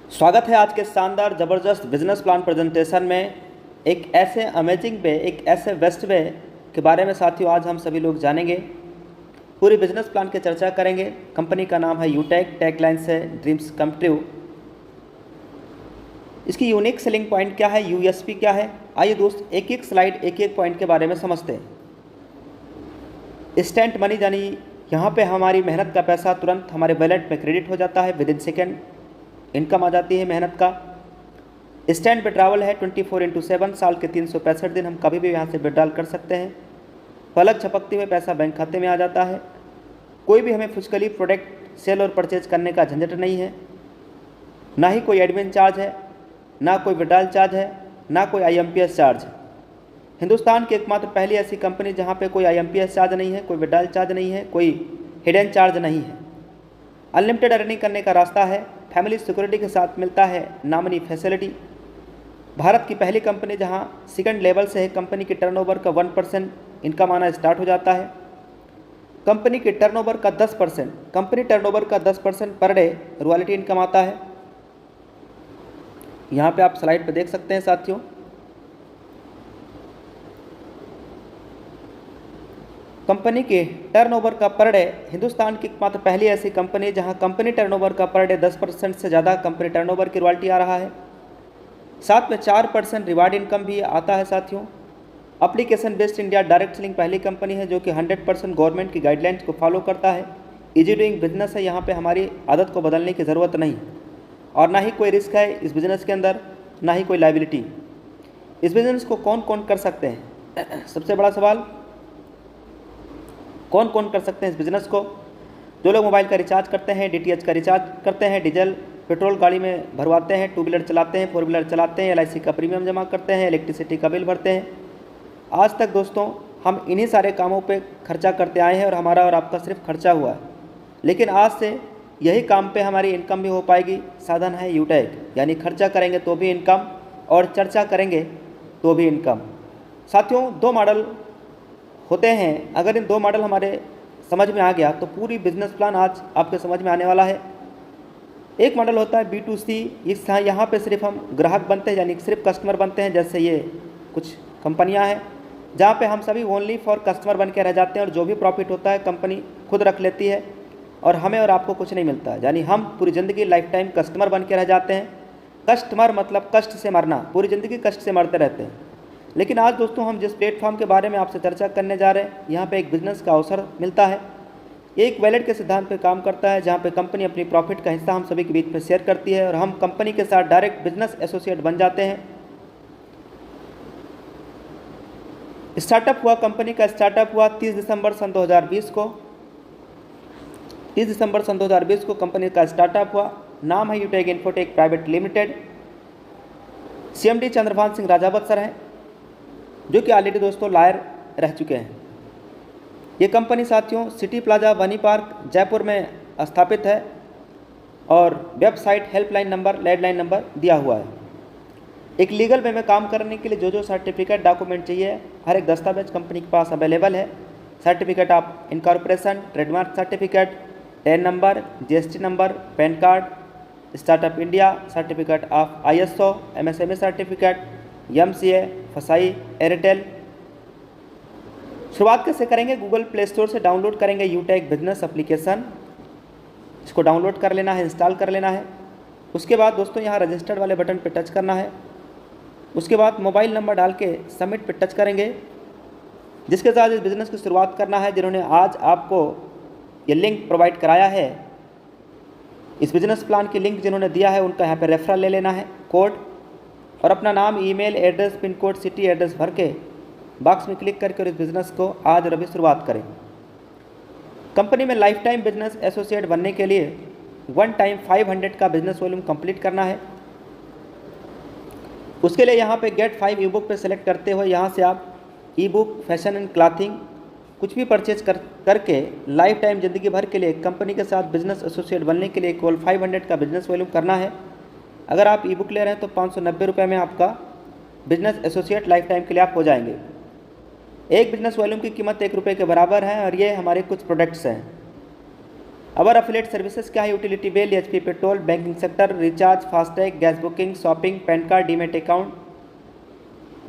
स्वागत है आज के शानदार ज़बरदस्त बिजनेस प्लान प्रेजेंटेशन में। एक ऐसे अमेजिंग वे, एक ऐसे बेस्ट वे के बारे में साथियों आज हम सभी लोग जानेंगे। पूरी बिजनेस प्लान की चर्चा करेंगे। कंपनी का नाम है यूटेक, टैगलाइन से ड्रीम्स कम ट्रू। इसकी यूनिक सेलिंग पॉइंट क्या है, यूएसपी क्या है, आइए दोस्त एक एक स्लाइड एक एक पॉइंट के बारे में समझते हैं। इंस्टेंट मनी, यानी यहाँ पे हमारी मेहनत का पैसा तुरंत हमारे वॉलेट में क्रेडिट हो जाता है, विद इन सेकेंड इनकम आ जाती है मेहनत का। इंस्टेंट विड्रॉवल है 24/7, साल के 365 दिन हम कभी भी यहाँ से विड्रॉल कर सकते हैं। पलक झपकते हुए पैसा बैंक खाते में आ जाता है। कोई भी हमें फुजकली प्रोडक्ट सेल और परचेज करने का झंझट नहीं है, ना ही कोई एडमिन चार्ज है, ना कोई विड्रॉल चार्ज है, ना कोई IMPS चार्ज है। हिंदुस्तान की एकमात्र पहली ऐसी कंपनी जहाँ पे कोई IMPS चार्ज नहीं है, कोई विड्रॉल चार्ज नहीं है, कोई हिडन चार्ज नहीं है। अनलिमिटेड अर्निंग करने का रास्ता है, फैमिली सिक्योरिटी के साथ मिलता है नॉमिनी फैसिलिटी। भारत की पहली कंपनी जहां सेकंड लेवल से है कंपनी की टर्नओवर का 1% इनकम आना स्टार्ट हो जाता है। कंपनी की टर्नओवर का 10% पर डे रॉयल्टी इनकम आता है। यहाँ पे आप स्लाइड पे देख सकते हैं साथियों। कंपनी के टर्नओवर का पर डे, हिंदुस्तान की मात्र पहली ऐसी कंपनी जहां कंपनी टर्नओवर का पर डे 10% से ज़्यादा कंपनी टर्नओवर की रॉयल्टी आ रहा है। साथ में 4% रिवार्ड इनकम भी आता है साथियों। Application based India direct selling पहली कंपनी है जो कि 100% गवर्नमेंट की गाइडलाइंस को फॉलो करता है। इजी डूइंग बिजनेस है, यहाँ पे हमारी आदत को बदलने की ज़रूरत नहीं और ना ही कोई रिस्क है इस बिज़नेस के अंदर, ना ही कोई लाइबिलिटी। इस बिज़नेस को कौन कौन कर सकते हैं, सबसे बड़ा सवाल, कौन कौन कर सकते हैं इस बिज़नेस को? जो लोग मोबाइल का रिचार्ज करते हैं, DTH का रिचार्ज करते हैं, डीजल पेट्रोल गाड़ी में भरवाते हैं, 2 व्हीलर चलाते हैं, 4 व्हीलर चलाते हैं, LIC का प्रीमियम जमा करते हैं, इलेक्ट्रिसिटी का बिल भरते हैं। आज तक दोस्तों हम इन्हीं सारे कामों पे खर्चा करते आए हैं और हमारा और आपका सिर्फ खर्चा हुआ है। लेकिन आज से यही काम पे हमारी इनकम भी हो पाएगी। साधन है यूटेक, यानी खर्चा करेंगे तो भी इनकम और चर्चा करेंगे तो भी इनकम। साथियों 2 मॉडल होते हैं, अगर इन 2 मॉडल हमारे समझ में आ गया तो पूरी बिजनेस प्लान आज आपके समझ में आने वाला है। एक मॉडल होता है B2C, यहाँ पे सिर्फ हम ग्राहक बनते हैं, यानी सिर्फ कस्टमर बनते हैं। जैसे ये कुछ कंपनियां हैं जहाँ पे हम सभी ओनली फॉर कस्टमर बन के रह जाते हैं और जो भी प्रॉफिट होता है कंपनी खुद रख लेती है और हमें और आपको कुछ नहीं मिलता है, यानी हम पूरी ज़िंदगी लाइफ टाइम कस्टमर बन के रह जाते हैं। कस्टमर मतलब कष्ट से मरना, पूरी ज़िंदगी कष्ट से मरते रहते हैं। लेकिन आज दोस्तों हम जिस प्लेटफॉर्म के बारे में आपसे चर्चा करने जा रहे हैं, यहाँ पे एक बिजनेस का अवसर मिलता है। एक वैलेट के सिद्धांत पे काम करता है, जहाँ पे कंपनी अपनी प्रॉफिट का हिस्सा हम सभी के बीच में शेयर करती है और हम कंपनी के साथ डायरेक्ट बिजनेस एसोसिएट बन जाते हैं। स्टार्टअप हुआ, कंपनी का स्टार्टअप हुआ 30 दिसंबर सन 2020 को। 30 दिसंबर सन 2020 को कंपनी का स्टार्टअप हुआ। नाम है Utech Infotech private limited. CMD Chandrabhan Singh Rajawat sir हैं, जो कि ऑलरेडी दोस्तों लॉयर रह चुके हैं। ये कंपनी साथियों सिटी प्लाजा वनी पार्क जयपुर में स्थापित है और website, helpline number, landline number दिया हुआ है। एक लीगल वे में काम करने के लिए जो सर्टिफिकेट डॉक्यूमेंट चाहिए, हर एक दस्तावेज कंपनी के पास अवेलेबल है। Certificate of incorporation, trademark certificate, ten number, GST number, pan card, startup India, certificate of ISO, MSME certificate, MCA, फसाई, एयरटेल। शुरुआत कैसे करेंगे? गूगल प्ले स्टोर से डाउनलोड करेंगे यूटेक बिजनेस एप्लीकेशन। इसको डाउनलोड कर लेना है, इंस्टॉल कर लेना है। उसके बाद दोस्तों यहाँ रजिस्टर्ड वाले बटन पे टच करना है। उसके बाद मोबाइल नंबर डाल के सबमिट पे टच करेंगे, जिसके साथ इस बिज़नेस की शुरुआत करना है। जिन्होंने आज आपको ये लिंक प्रोवाइड कराया है, इस बिज़नेस प्लान की लिंक जिन्होंने दिया है, उनका यहाँ पे रेफरल ले लेना है, कोड, और अपना नाम, email address, pin code, city address भर के बॉक्स में क्लिक करके और इस बिज़नेस को आज और अभी शुरुआत करें। कंपनी में लाइफ टाइम बिजनेस एसोसिएट बनने के लिए 1 टाइम 500 का बिजनेस वॉल्यूम कंप्लीट करना है। उसके लिए यहाँ पे गेट 5 ई बुक पे सेलेक्ट करते हुए यहाँ से आप ई बुक, फैशन एंड क्लॉथिंग कुछ भी परचेज करके लाइफ टाइम ज़िंदगी भर के लिए कंपनी के साथ बिजनेस एसोसिएट बनने के लिए केवल 500 का बिजनेस वॉल्यूम करना है। अगर आप ई बुक ले रहे हैं तो 590 रुपये में आपका बिजनेस एसोसिएट लाइफ टाइम के लिए आप हो जाएंगे। एक बिजनेस वॉल्यूम की कीमत 1 रुपये के बराबर है और ये हमारे कुछ प्रोडक्ट्स हैं। अवर अफिलिएट सर्विसेज क्या है? Utility bill, HP petrol, banking sector, recharge, FASTag, gas booking, shopping, PAN card, demat account,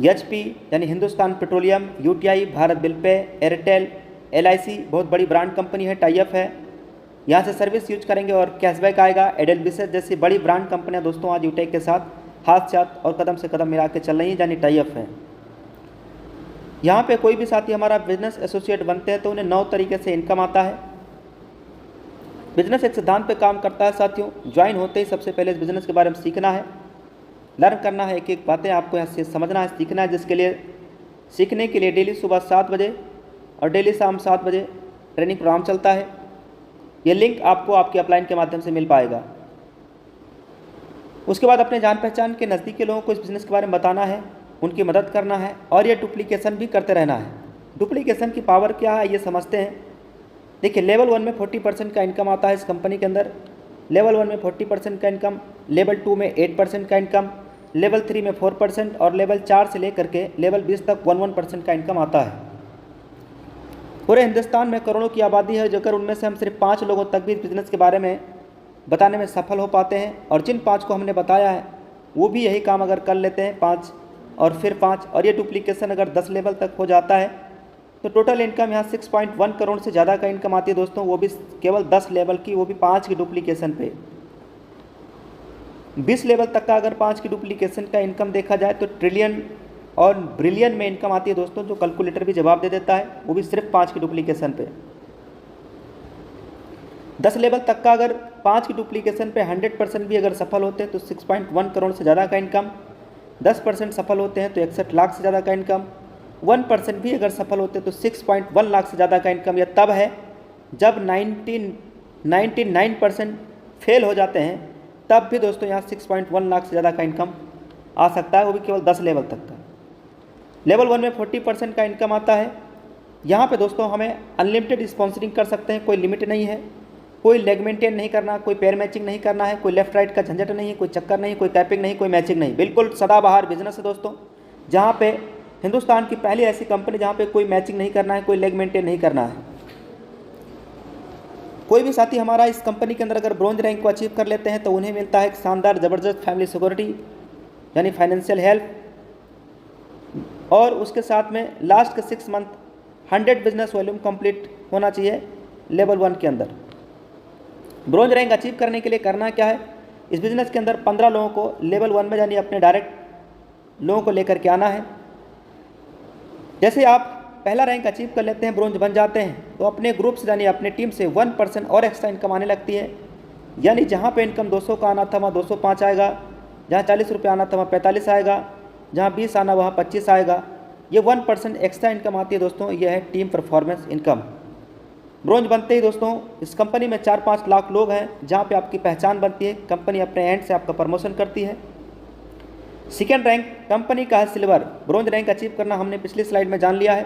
HP यानी Hindustan petroleum, UTI, Bharat bill pay, Airtel, LIC बहुत बड़ी ब्रांड कंपनी है, टाई अप है, यहाँ से सर्विस यूज करेंगे और कैशबैक आएगा। एडेलबिसेस जैसी बड़ी ब्रांड कंपनियाँ दोस्तों आज यूटेक के साथ हाथ से हाथ और कदम से कदम मिला के चल रही हैं, यानी टाई अप है। यहाँ पे कोई भी साथी हमारा बिजनेस एसोसिएट बनते हैं तो उन्हें 9 तरीके से इनकम आता है। बिजनेस एक सिद्धांत पे काम करता है साथियों। ज्वाइन होते ही सबसे पहले इस बिज़नेस के बारे में सीखना है, लर्न करना है, एक एक बातें आपको यहाँ से समझना है, सीखना है, जिसके लिए सीखने के लिए डेली सुबह 7 बजे और डेली शाम 7 बजे ट्रेनिंग प्रोग्राम चलता है। ये लिंक आपको आपके अपलाइन के माध्यम से मिल पाएगा। उसके बाद अपने जान पहचान के नज़दीकी लोगों को इस बिज़नेस के बारे में बताना है, उनकी मदद करना है और ये डुप्लीकेशन भी करते रहना है। डुप्लीकेशन की पावर क्या है ये समझते हैं। देखिए, लेवल 1 में 40% का इनकम आता है इस कंपनी के अंदर। लेवल 1 में 40% का इनकम, लेवल 2 में 8% का इनकम, लेवल 3 में 4% और लेवल 4 से लेकर के लेवल 20 तक 11% का इनकम आता है। पूरे हिंदुस्तान में करोड़ों की आबादी है, जो अगर उनमें से हम सिर्फ 5 लोगों तक भी इस बिज़नेस के बारे में बताने में सफल हो पाते हैं, और जिन 5 को हमने बताया है वो भी यही काम अगर कर लेते हैं 5 और फिर 5 और ये डुप्लीकेशन अगर 10 लेवल तक हो जाता है तो टोटल इनकम यहाँ 6.1 करोड़ से ज़्यादा का इनकम आती है दोस्तों, वो भी केवल 10 लेवल की, वो भी 5 की डुप्लीकेशन पे। 20 लेवल तक का अगर 5 की डुप्लीकेशन का इनकम देखा जाए तो ट्रिलियन और ब्रिलियन में इनकम आती है दोस्तों, जो कैलकुलेटर भी जवाब दे देता है, वो भी सिर्फ 5 की डुप्लीकेशन पे। 10 लेवल तक का अगर 5 की डुप्लीकेशन पे 100% भी अगर सफल होते हैं तो 6.1 करोड़ से ज़्यादा का इनकम। 10% सफल होते हैं तो 61 लाख से ज़्यादा का इनकम। 1% भी अगर सफल होते हैं तो 6.1 लाख से ज़्यादा का इनकम। यह तब है जब 99% फेल हो जाते हैं, तब भी दोस्तों यहाँ 6.1 लाख से ज़्यादा का इनकम आ सकता है, वो भी केवल 10 लेवल तक का। लेवल 1 में 40% का इनकम आता है। यहाँ पे दोस्तों हमें अनलिमिटेड स्पॉन्सरिंग कर सकते हैं, कोई लिमिट नहीं है, कोई लेग मेंटेन नहीं करना, कोई पैर मैचिंग नहीं करना है, कोई लेफ्ट राइट का झंझट नहीं है, कोई चक्कर नहीं, कोई कैपिंग नहीं, कोई मैचिंग नहीं, बिल्कुल सदाबहार बिजनेस है दोस्तों, जहाँ पे हिंदुस्तान की पहली ऐसी कंपनी जहाँ पे कोई मैचिंग नहीं करना है, कोई लेग मेंटेन नहीं करना है। कोई भी साथी हमारा इस कंपनी के अंदर अगर ब्रॉन्ज रैंक को अचीव कर लेते हैं तो उन्हें मिलता है एक शानदार ज़बरदस्त फैमिली सिक्योरिटी यानी फाइनेंशियल हेल्प, और उसके साथ में लास्ट के 6 मंथ 100 बिजनेस वॉल्यूम कंप्लीट होना चाहिए लेवल 1 के अंदर। ब्रॉन्ज रैंक अचीव करने के लिए करना क्या है, इस बिज़नेस के अंदर 15 लोगों को लेवल 1 में यानी अपने डायरेक्ट लोगों को लेकर के आना है। जैसे आप पहला रैंक अचीव कर लेते हैं, ब्रॉन्ज बन जाते हैं, तो अपने ग्रुप से यानी अपने टीम से 1% और एक्स्ट्रा इनकम आने लगती है। यानी जहाँ पे इनकम 200 का आना था वहाँ 205 आएगा, जहाँ 40 रुपये आना था वहाँ 45 आएगा, जहाँ 20 आना वहाँ 25 आएगा। ये 1% एक्स्ट्रा इनकम आती है दोस्तों, यह है टीम परफॉर्मेंस इनकम। ब्रॉन्ज बनते ही दोस्तों इस कंपनी में 4-5 लाख लोग हैं, जहाँ पे आपकी पहचान बनती है, कंपनी अपने एंड से आपका प्रमोशन करती है। सेकेंड रैंक कंपनी का है सिल्वर। ब्रॉन्ज रैंक अचीव करना हमने पिछली स्लाइड में जान लिया है।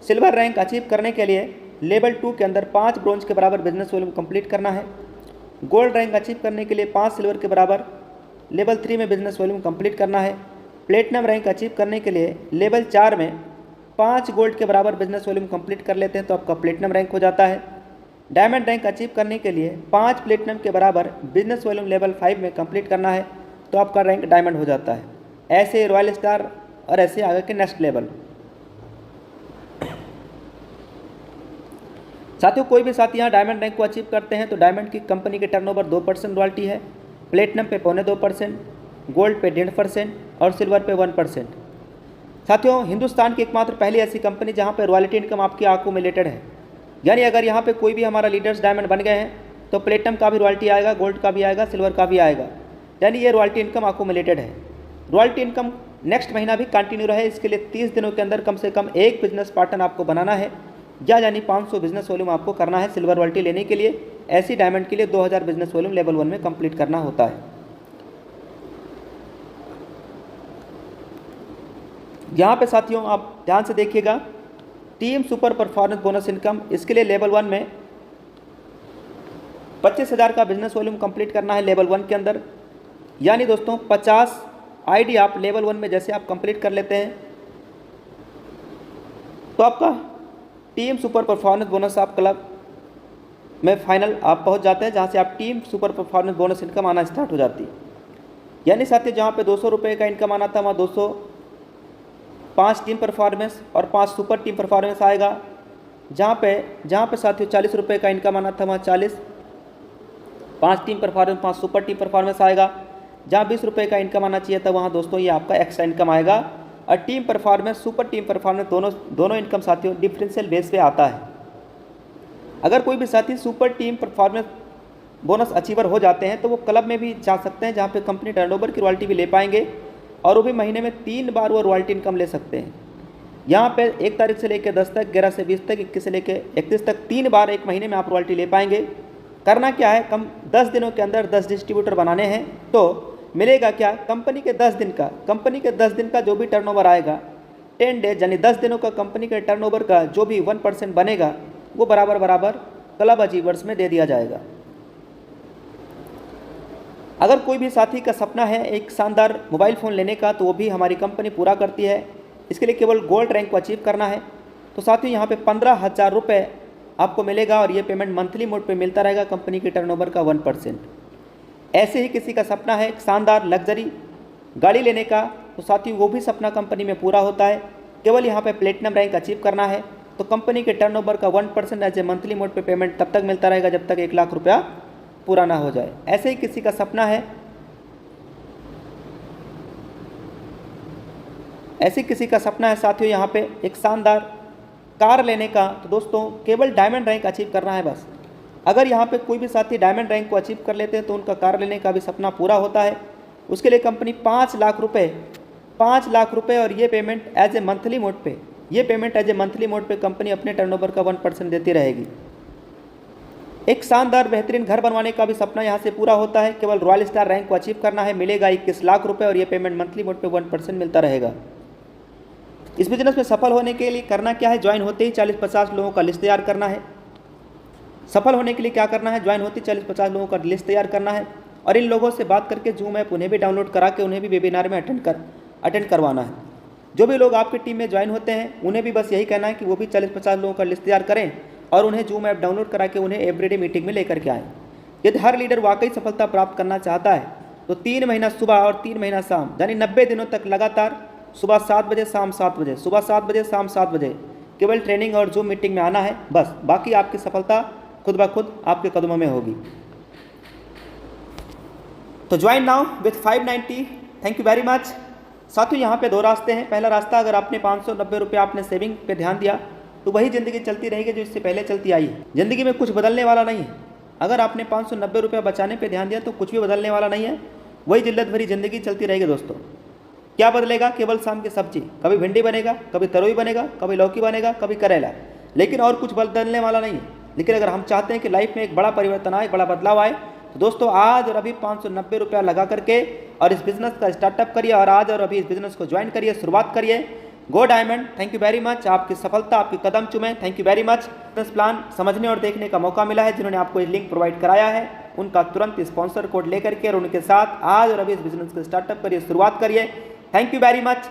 सिल्वर रैंक अचीव करने के लिए लेवल 2 के अंदर 5 ब्रॉन्ज के बराबर बिजनेस वॉल्यूम कंप्लीट करना है। गोल्ड रैंक अचीव करने के लिए 5 सिल्वर के बराबर लेवल 3 में बिजनेस वॉल्यूम कंप्लीट करना है। प्लेटिनम रैंक अचीव करने के लिए लेवल 4 में 5 गोल्ड के बराबर बिजनेस वॉल्यूम कंप्लीट कर लेते हैं तो आपका प्लेटिनम रैंक हो जाता है। डायमंड रैंक अचीव करने के लिए 5 प्लेटिनम के बराबर बिजनेस वॉल्यूम लेवल 5 में कंप्लीट करना है तो आपका रैंक डायमंड हो जाता है। ऐसे रॉयल स्टार और ऐसे आगे के नेक्स्ट लेवल। साथियों, कोई भी साथी यहाँ डायमंड रैंक को अचीव करते हैं तो डायमंड की कंपनी के टर्नओवर 2% रॉयल्टी है, प्लेटिनम पे 0.25%, गोल्ड पे 1.5% और सिल्वर पे 1%। साथियों, हिंदुस्तान की एकमात्र पहली ऐसी कंपनी जहाँ पे रॉयल्टी इनकम आपकी अक्यूमुलेटेड है। यानी अगर यहाँ पे कोई भी हमारा लीडर्स डायमंड बन गए हैं तो प्लेटिनम का भी रॉयल्टी आएगा, गोल्ड का भी आएगा, सिल्वर का भी आएगा। यानी ये रॉयल्टी इनकम अक्यूमुलेटेड है। रॉयल्टी इनकम नेक्स्ट महीना भी कंटिन्यू रहे, इसके लिए 30 दिनों के अंदर कम से कम एक बिजनेस पार्टनर आपको बनाना है, या यानी 500 बिजनेस वॉल्यूम आपको करना है सिल्वर रॉयल्टी लेने के लिए। ऐसी डायमंड के लिए 2000 बिजनेस वॉल्यूम लेवल 1 में कंप्लीट करना होता है। यहाँ पे साथियों आप ध्यान से देखिएगा, team super performance bonus income, इसके लिए लेवल 1 में 25,000 का बिजनेस वॉल्यूम कंप्लीट करना है लेवल 1 के अंदर। यानी दोस्तों 50 आईडी आप लेवल 1 में जैसे आप कंप्लीट कर लेते हैं तो आपका टीम सुपर परफॉर्मेंस बोनस आप क्लब में फाइनल आप पहुंच जाते हैं, जहां से आप team super performance bonus income आना स्टार्ट हो जाती है। यानी साथियों जहां पे 200 रुपये का इनकम आना था वहाँ 205 टीम परफॉर्मेंस और 5 सुपर टीम परफॉर्मेंस आएगा। जहाँ पे साथियों 40 रुपये का इनकम आना था वहाँ 5 team performance 5 super team performance आएगा। जहाँ 20 रुपये का इनकम आना चाहिए था वहाँ दोस्तों ये आपका एक्स्ट्रा इनकम आएगा। और team performance super team performance दोनों इनकम साथियों डिफरेंशियल बेस पे आता है। अगर कोई भी साथी super team performance bonus achiever हो जाते हैं तो वो क्लब में भी जा सकते हैं, जहाँ पे कंपनी टर्नओवर की रॉयल्टी भी ले पाएंगे और वो भी महीने में 3 बार वो रॉयल्टी इनकम ले सकते हैं। यहाँ पे 1 तारीख से लेकर 10 तक, 11 से 20 तक, 21 से लेकर 31 तक 3 बार एक महीने में आप रॉयल्टी ले पाएंगे। करना क्या है, 10 दिनों के अंदर 10 डिस्ट्रीब्यूटर बनाने हैं। तो मिलेगा क्या, कंपनी के 10 दिन का जो भी टर्नओवर आएगा 10 डेज यानी 10 दिनों का कंपनी के टर्नओवर का जो भी 1% बनेगा वो बराबर क्लब अचीवर्स में दे दिया जाएगा। अगर कोई भी साथी का सपना है एक शानदार मोबाइल फ़ोन लेने का तो वो भी हमारी कंपनी पूरा करती है। इसके लिए केवल गोल्ड रैंक को अचीव करना है। तो साथियों यहाँ पे 15,000 रुपये आपको मिलेगा और ये पेमेंट मंथली मोड पे मिलता रहेगा कंपनी के टर्नओवर का 1%। ऐसे ही किसी का सपना है एक शानदार लग्जरी गाड़ी लेने का तो साथियों वो भी सपना कंपनी में पूरा होता है। केवल यहाँ पे प्लेटिनम रैंक अचीव करना है तो कंपनी के टर्नओवर का 1% एज ए मंथली मोड पे पेमेंट तब तक मिलता रहेगा जब तक 1 लाख रुपया पूरा ना हो जाए। ऐसे ही किसी का सपना है साथियों यहाँ पे एक शानदार कार लेने का तो दोस्तों केवल डायमंड रैंक अचीव करना है बस। अगर यहाँ पे कोई भी साथी डायमंड रैंक को अचीव कर लेते हैं तो उनका कार लेने का भी सपना पूरा होता है। उसके लिए कंपनी 5 लाख रुपए और ये payment as a monthly mode पे कंपनी अपने टर्नओवर का 1% देती रहेगी। एक शानदार बेहतरीन घर बनवाने का भी सपना यहाँ से पूरा होता है। केवल रॉयल स्टार रैंक को अचीव करना है, मिलेगा 21 लाख रुपए और ये पेमेंट मंथली मोड पे 1% मिलता रहेगा। इस बिजनेस में सफल होने के लिए करना क्या है, ज्वाइन होते ही 40-50 लोगों का लिस्ट तैयार करना है। सफल होने के लिए क्या करना है, ज्वाइन होते ही 40-50 लोगों का लिस्ट तैयार करना है और इन लोगों से बात करके जूम ऐप उन्हें भी डाउनलोड करा के उन्हें भी वेबिनार में अटेंड करवाना है। जो भी लोग आपकी टीम में ज्वाइन होते हैं उन्हें भी बस यही कहना है कि वो भी 40-50 लोगों का लिस्ट तैयार करें और उन्हें जूम ऐप डाउनलोड करा के उन्हें एवरीडे मीटिंग में लेकर के आएँ। यदि हर लीडर वाकई सफलता प्राप्त करना चाहता है तो 3 महीना सुबह और 3 महीना शाम यानी 90 दिनों तक लगातार सुबह 7 बजे शाम 7 बजे, सुबह 7 बजे शाम 7 बजे केवल ट्रेनिंग और जूम मीटिंग में आना है बस। बाकी आपकी सफलता खुद ब खुद आपके कदमों में होगी। तो join now with 590। Thank you very much. साथियों यहाँ पे 2 रास्ते हैं। पहला रास्ता, अगर आपने 590 रुपये आपने सेविंग पे ध्यान दिया तो वही ज़िंदगी चलती रहेगी जो इससे पहले चलती आई है। ज़िंदगी में कुछ बदलने वाला नहीं है। अगर आपने 590 रुपये बचाने पे ध्यान दिया तो कुछ भी बदलने वाला नहीं है, वही जिल्लत भरी ज़िंदगी चलती रहेगी दोस्तों। क्या बदलेगा, केवल शाम की सब्जी, कभी भिंडी बनेगा, कभी तरोई बनेगा, कभी लौकी बनेगा, कभी करेला, लेकिन और कुछ बदलने वाला नहीं है। लेकिन अगर हम चाहते हैं कि लाइफ में एक बड़ा परिवर्तन आए, एक बड़ा बदलाव आए तो दोस्तों आज और अभी 590 रुपया लगा करके और इस बिज़नेस का स्टार्टअप करिए और आज और अभी इस बिज़नेस को ज्वाइन करिए, शुरुआत करिए। गो diamond. Thank you very much. आपकी सफलता आपके कदम चूमे। Thank you very much. Business plan समझने और देखने का मौका मिला है, जिन्होंने आपको ये लिंक प्रोवाइड कराया है उनका तुरंत स्पॉन्सर कोड लेकर के और उनके साथ आज और अभी इस बिज़नेस को स्टार्टअप करिए, शुरुआत करिए। Thank you very much.